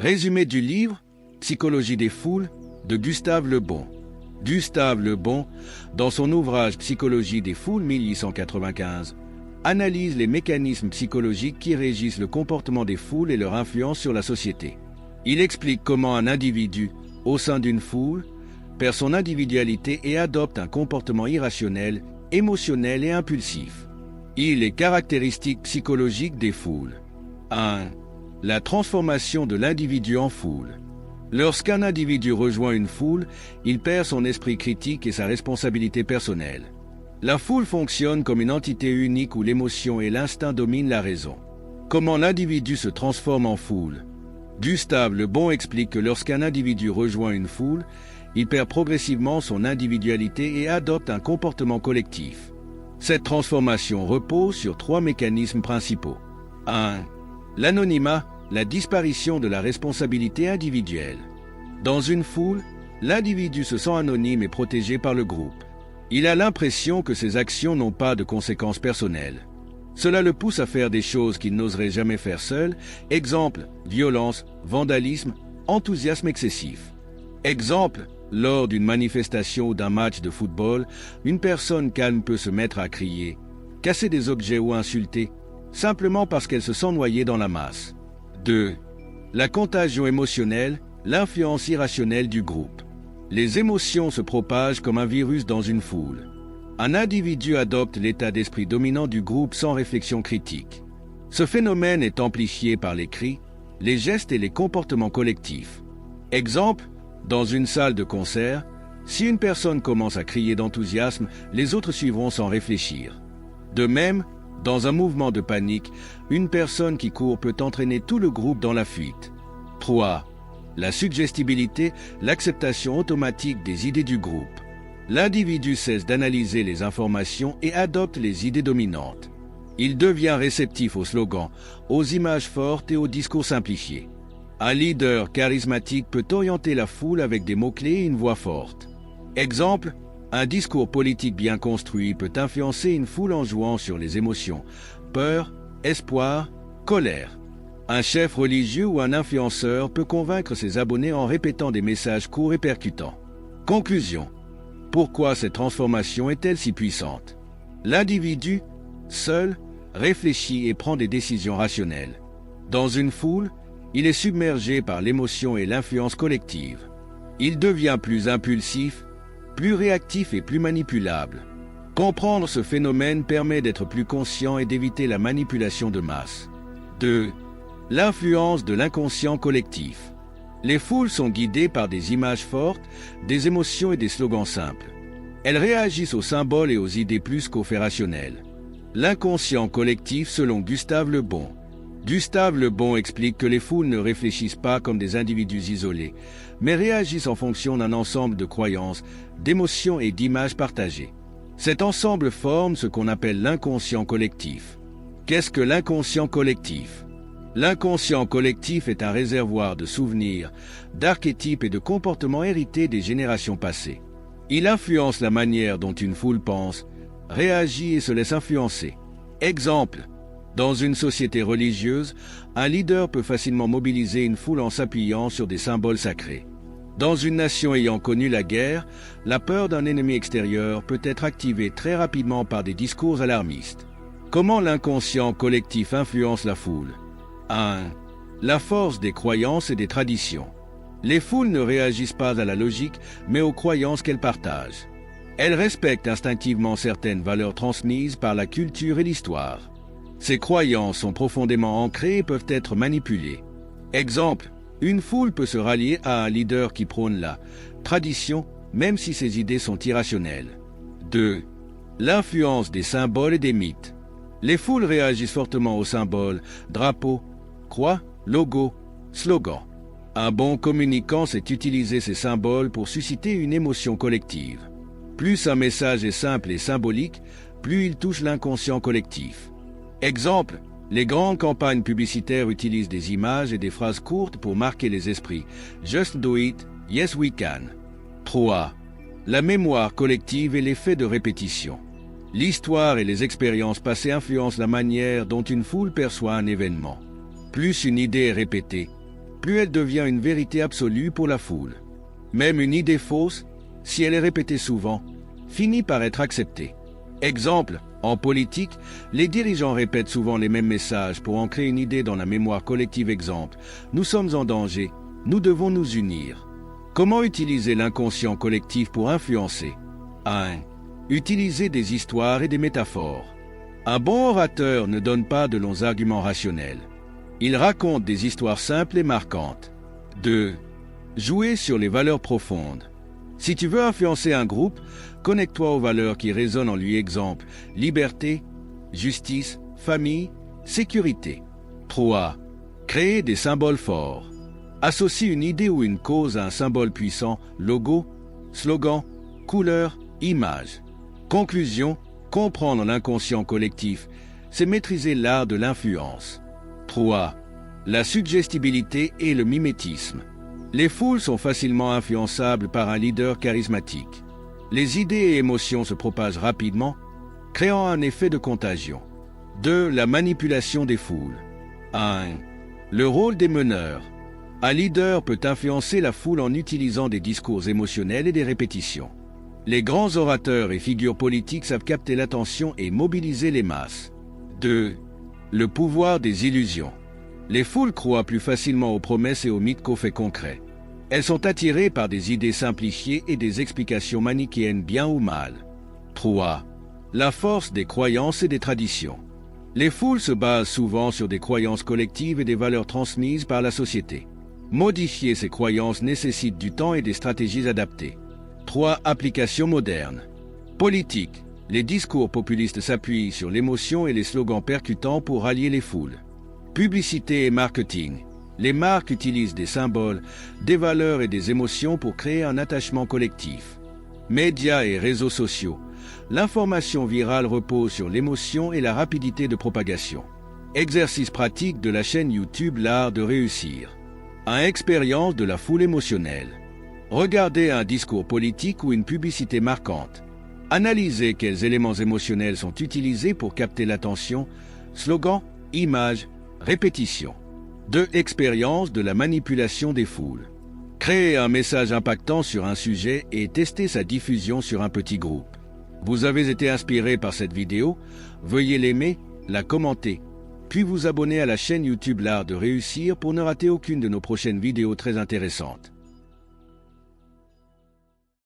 Résumé du livre « Psychologie des foules » de Gustave Le Bon. Gustave Le Bon, dans son ouvrage « Psychologie des foules » 1895, analyse les mécanismes psychologiques qui régissent le comportement des foules et leur influence sur la société. Il explique comment un individu, au sein d'une foule, perd son individualité et adopte un comportement irrationnel, émotionnel et impulsif. Les caractéristiques psychologiques des foules. 1. La transformation de l'individu en foule. Lorsqu'un individu rejoint une foule, il perd son esprit critique et sa responsabilité personnelle. La foule fonctionne comme une entité unique où l'émotion et l'instinct dominent la raison. Comment l'individu se transforme en foule? Gustave Le Bon explique que lorsqu'un individu rejoint une foule, il perd progressivement son individualité et adopte un comportement collectif. Cette transformation repose sur 3 mécanismes principaux. 1. L'anonymat, la disparition de la responsabilité individuelle. Dans une foule, l'individu se sent anonyme et protégé par le groupe. Il a l'impression que ses actions n'ont pas de conséquences personnelles. Cela le pousse à faire des choses qu'il n'oserait jamais faire seul. Exemple, violence, vandalisme, enthousiasme excessif. Exemple, lors d'une manifestation ou d'un match de football, une personne calme peut se mettre à crier, casser des objets ou insulter, simplement parce qu'elle se sent noyée dans la masse. 2. La contagion émotionnelle, l'influence irrationnelle du groupe. Les émotions se propagent comme un virus dans une foule. Un individu adopte l'état d'esprit dominant du groupe sans réflexion critique. Ce phénomène est amplifié par les cris, les gestes et les comportements collectifs. Exemple, dans une salle de concert, si une personne commence à crier d'enthousiasme, les autres suivront sans réfléchir. De même, dans un mouvement de panique, une personne qui court peut entraîner tout le groupe dans la fuite. 3. La suggestibilité, l'acceptation automatique des idées du groupe. L'individu cesse d'analyser les informations et adopte les idées dominantes. Il devient réceptif aux slogans, aux images fortes et aux discours simplifiés. Un leader charismatique peut orienter la foule avec des mots-clés et une voix forte. Exemple, un discours politique bien construit peut influencer une foule en jouant sur les émotions, peur, espoir, colère. Un chef religieux ou un influenceur peut convaincre ses abonnés en répétant des messages courts et percutants. Conclusion. Pourquoi cette transformation est-elle si puissante? L'individu, seul, réfléchit et prend des décisions rationnelles. Dans une foule, il est submergé par l'émotion et l'influence collective. Il devient plus impulsif, plus réactif et plus manipulable. Comprendre ce phénomène permet d'être plus conscient et d'éviter la manipulation de masse. 2. L'influence de l'inconscient collectif. Les foules sont guidées par des images fortes, des émotions et des slogans simples. Elles réagissent aux symboles et aux idées plus qu'aux faits rationnels. L'inconscient collectif selon Gustave Le Bon. Gustave Le Bon explique que les foules ne réfléchissent pas comme des individus isolés, mais réagissent en fonction d'un ensemble de croyances, d'émotions et d'images partagées. Cet ensemble forme ce qu'on appelle l'inconscient collectif. Qu'est-ce que l'inconscient collectif? L'inconscient collectif est un réservoir de souvenirs, d'archétypes et de comportements hérités des générations passées. Il influence la manière dont une foule pense, réagit et se laisse influencer. Exemple, dans une société religieuse, un leader peut facilement mobiliser une foule en s'appuyant sur des symboles sacrés. Dans une nation ayant connu la guerre, la peur d'un ennemi extérieur peut être activée très rapidement par des discours alarmistes. Comment l'inconscient collectif influence la foule? 1. La force des croyances et des traditions. Les foules ne réagissent pas à la logique, mais aux croyances qu'elles partagent. Elles respectent instinctivement certaines valeurs transmises par la culture et l'histoire. Ces croyances sont profondément ancrées et peuvent être manipulées. Exemple, une foule peut se rallier à un leader qui prône la tradition, même si ses idées sont irrationnelles. 2. L'influence des symboles et des mythes. Les foules réagissent fortement aux symboles, drapeaux, croix, logos, slogans. Un bon communicant sait utiliser ces symboles pour susciter une émotion collective. Plus un message est simple et symbolique, plus il touche l'inconscient collectif. Exemple, les grandes campagnes publicitaires utilisent des images et des phrases courtes pour marquer les esprits. Just do it, yes we can. 3. La mémoire collective et l'effet de répétition. L'histoire et les expériences passées influencent la manière dont une foule perçoit un événement. Plus une idée est répétée, plus elle devient une vérité absolue pour la foule. Même une idée fausse, si elle est répétée souvent, finit par être acceptée. Exemple, en politique, les dirigeants répètent souvent les mêmes messages pour ancrer une idée dans la mémoire collective. Exemple, nous sommes en danger, nous devons nous unir. Comment utiliser l'inconscient collectif pour influencer? 1. Utiliser des histoires et des métaphores. Un bon orateur ne donne pas de longs arguments rationnels. Il raconte des histoires simples et marquantes. 2. Jouer sur les valeurs profondes. Si tu veux influencer un groupe, connecte-toi aux valeurs qui résonnent en lui. Exemple, liberté, justice, famille, sécurité. 3. Créer des symboles forts. Associe une idée ou une cause à un symbole puissant, logo, slogan, couleur, image. Conclusion, comprendre l'inconscient collectif, c'est maîtriser l'art de l'influence. 3. La suggestibilité et le mimétisme. Les foules sont facilement influençables par un leader charismatique. Les idées et émotions se propagent rapidement, créant un effet de contagion. 2. La manipulation des foules. 1. Le rôle des meneurs. Un leader peut influencer la foule en utilisant des discours émotionnels et des répétitions. Les grands orateurs et figures politiques savent capter l'attention et mobiliser les masses. 2. Le pouvoir des illusions. Les foules croient plus facilement aux promesses et aux mythes qu'aux faits concrets. Elles sont attirées par des idées simplifiées et des explications manichéennes bien ou mal. 3. La force des croyances et des traditions. Les foules se basent souvent sur des croyances collectives et des valeurs transmises par la société. Modifier ces croyances nécessite du temps et des stratégies adaptées. 3. Applications modernes. Politique. Les discours populistes s'appuient sur l'émotion et les slogans percutants pour rallier les foules. Publicité et marketing. Les marques utilisent des symboles, des valeurs et des émotions pour créer un attachement collectif. Médias et réseaux sociaux. L'information virale repose sur l'émotion et la rapidité de propagation. Exercice pratique de la chaîne YouTube L'Art de réussir. Expérience de la foule émotionnelle. Regardez un discours politique ou une publicité marquante. Analysez quels éléments émotionnels sont utilisés pour capter l'attention, slogan, image, répétition. 2. Expérience de la manipulation des foules. Créez un message impactant sur un sujet et testez sa diffusion sur un petit groupe. Vous avez été inspiré par cette vidéo? Veuillez l'aimer, la commenter, puis vous abonner à la chaîne YouTube L'Art de réussir pour ne rater aucune de nos prochaines vidéos très intéressantes.